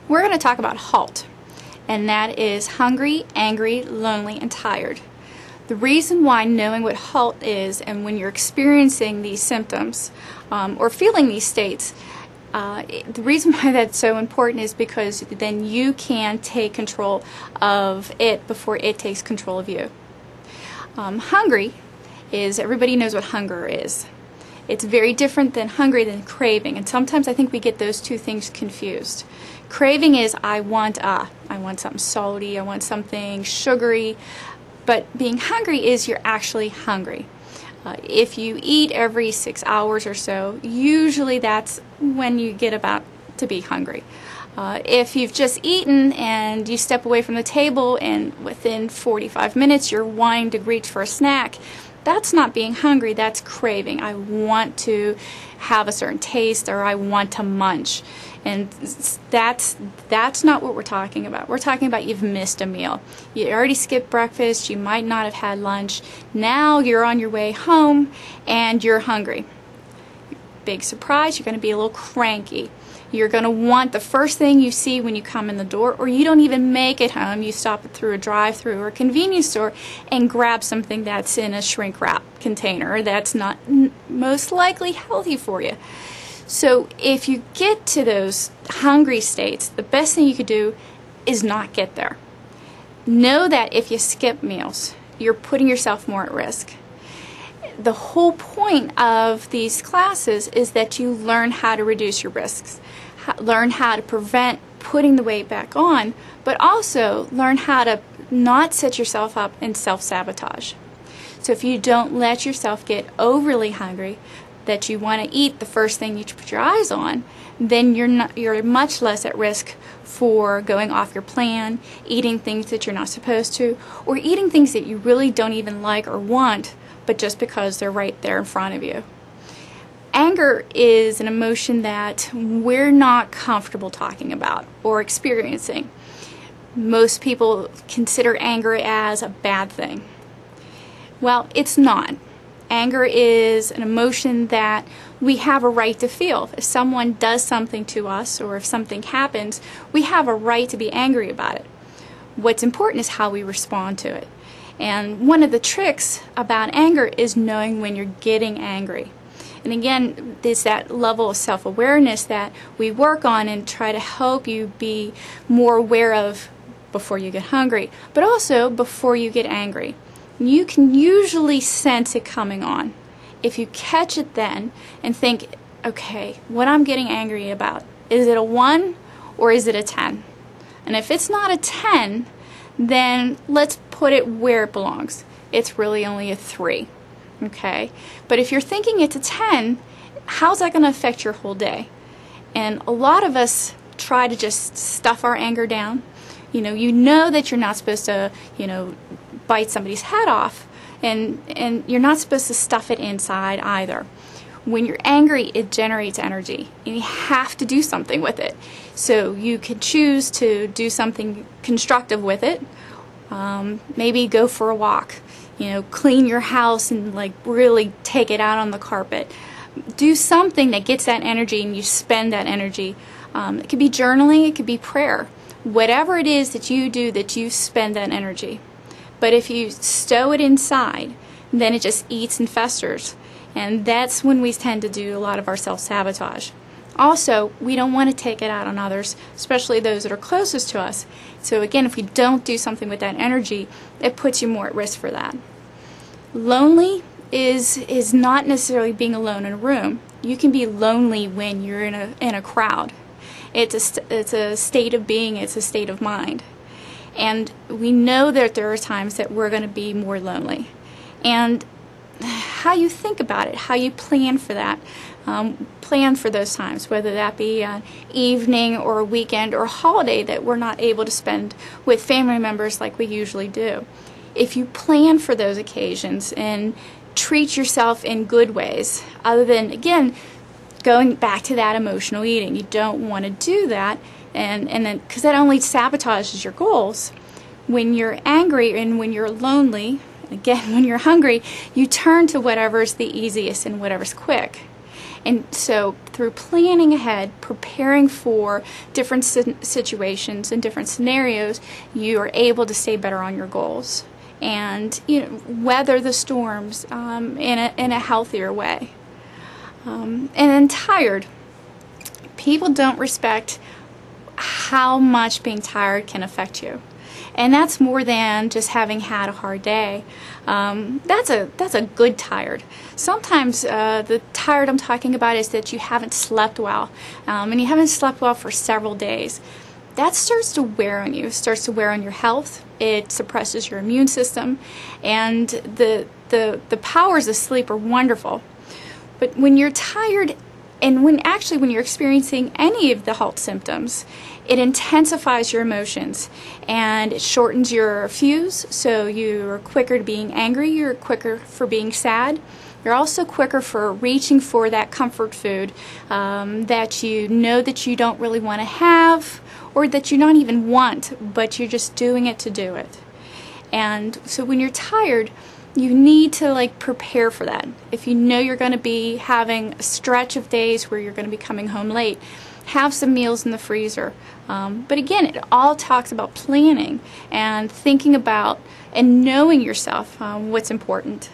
We're going to talk about HALT, and that is hungry, angry, lonely, and tired. The reason why knowing what HALT is, and when you're experiencing these symptoms or feeling these states, the reason why that's so important is because then you can take control of it before it takes control of you. Hungry is, everybody knows what hunger is. It's very different than hungry than craving, and sometimes I think we get those two things confused. Craving is I want something salty, I want something sugary, but being hungry is you're actually hungry. If you eat every 6 hours or so, usually that's when you get about to be hungry. If you've just eaten and you step away from the table and within 45 minutes you're wanting to reach for a snack, that's not being hungry, that's craving. I want to have a certain taste, or I want to munch. And that's not what we're talking about. We're talking about you've missed a meal. You already skipped breakfast, you might not have had lunch. Now you're on your way home and you're hungry. Big surprise, you're going to be a little cranky. You're going to want the first thing you see when you come in the door, or you don't even make it home. You stop it through a drive-through or a convenience store and grab something that's in a shrink wrap container that's not most likely healthy for you. So if you get to those hungry states, the best thing you could do is not get there. Know that if you skip meals, you're putting yourself more at risk. The whole point of these classes is that you learn how to reduce your risks, learn how to prevent putting the weight back on, but also learn how to not set yourself up in self-sabotage. So if you don't let yourself get overly hungry, that you want to eat the first thing you put your eyes on, then you're much less at risk for going off your plan, eating things that you're not supposed to, or eating things that you really don't even like or want, but just because they're right there in front of you. Anger is an emotion that we're not comfortable talking about or experiencing. Most people consider anger as a bad thing. Well, it's not. Anger is an emotion that we have a right to feel. If someone does something to us or if something happens, we have a right to be angry about it. What's important is how we respond to it. And one of the tricks about anger is knowing when you're getting angry. And again, there's that level of self-awareness that we work on and try to help you be more aware of before you get hungry, but also before you get angry. You can usually sense it coming on. If you catch it then and think, okay, what I'm getting angry about, is it a 1 or is it a 10? And if it's not a 10, then let's put it where it belongs. It's really only a 3. Okay? But if you're thinking it's a 10, how's that going to affect your whole day? And a lot of us try to just stuff our anger down. You know that you're not supposed to, bite somebody's head off, and you're not supposed to stuff it inside either. When you're angry, it generates energy, and you have to do something with it. So you could choose to do something constructive with it. Maybe go for a walk, clean your house and really take it out on the carpet. Do something that gets that energy and you spend that energy. It could be journaling, it could be prayer. Whatever it is that you do that you spend that energy. But if you stow it inside, then it just eats and festers. And that's when we tend to do a lot of our self-sabotage. Also, we don't want to take it out on others, especially those that are closest to us. So again, if we don't do something with that energy, it puts you more at risk for that. Lonely is not necessarily being alone in a room. You can be lonely when you're in a crowd. It's a state of being, it's a state of mind. And we know that there are times that we're going to be more lonely. And how you think about it, how you plan for that, plan for those times, whether that be an evening or a weekend or a holiday that we're not able to spend with family members like we usually do. If you plan for those occasions and treat yourself in good ways, other than, again, going back to that emotional eating. You don't want to do that, and then because that only sabotages your goals. When you're angry and when you're lonely, again, when you're hungry, you turn to whatever's the easiest and whatever's quick. And so through planning ahead, preparing for different situations and different scenarios, you are able to stay better on your goals and weather the storms in a healthier way. And then tired. People don't respect how much being tired can affect you. And that's more than just having had a hard day. That's a good tired. Sometimes the tired I'm talking about is that you haven't slept well, and you haven't slept well for several days. That starts to wear on you. It starts to wear on your health. It suppresses your immune system, and the powers of sleep are wonderful. But when you're tired, and when you're experiencing any of the HALT symptoms, it intensifies your emotions and it shortens your fuse, so you're quicker to being angry, you're quicker for being sad. You're also quicker for reaching for that comfort food that you know that you don't really want to have, or that you don't even want, but you're just doing it to do it. And so when you're tired, you need to prepare for that. If you know you're going to be having a stretch of days where you're going to be coming home late, have some meals in the freezer. But again, it all talks about planning and thinking about and knowing yourself what's important.